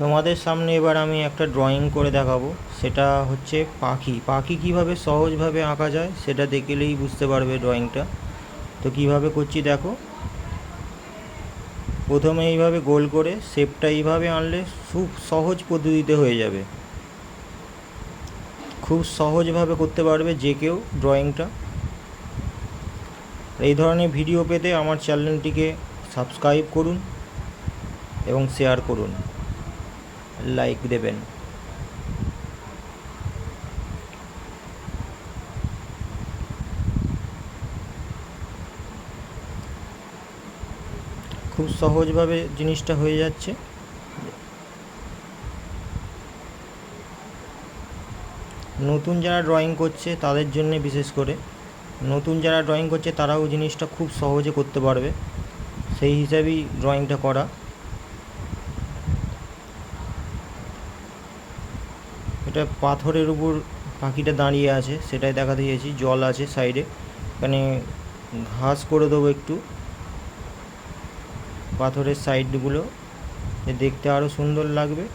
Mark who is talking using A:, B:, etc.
A: তোমাদের সামনে এবার আমি একটা ড্রয়িং করে দেখাবো। সেটা হচ্ছে পাখি। পাখি কীভাবে সহজভাবে আঁকা যায় সেটা দেখলেই বুঝতে পারবে ড্রয়িংটা। তো কীভাবে করছি দেখো। প্রথমে এইভাবে গোল করে শেপটা এইভাবে আনলে খুব সহজ পদ্ধতিতে হয়ে যাবে, খুব সহজভাবে করতে পারবে যে কেউ ড্রয়িংটা। এই ধরনের ভিডিও পেতে আমার চ্যানেলটিকে সাবস্ক্রাইব করুন এবং শেয়ার করুন, লাইক দেবেন। খুব সহজভাবে জিনিসটা হয়ে যাচ্ছে। নতুন যারা ড্রয়িং করছে তাদের জন্য বিশেষ করে, নতুন যারা ড্রয়িং করছে তারাও জিনিসটা খুব সহজে করতে পারবে, সেই হিসাবেই ড্রয়িংটা করা। এটা পাথরের উপর পাখিটা দাঁড়িয়ে আছে সেটাই দেখাতে চেয়েছি। জল আছে সাইডে, এখানে ঘাস করে দেবো একটু পাথরের সাইডগুলো, দেখতে আরও সুন্দর লাগবে।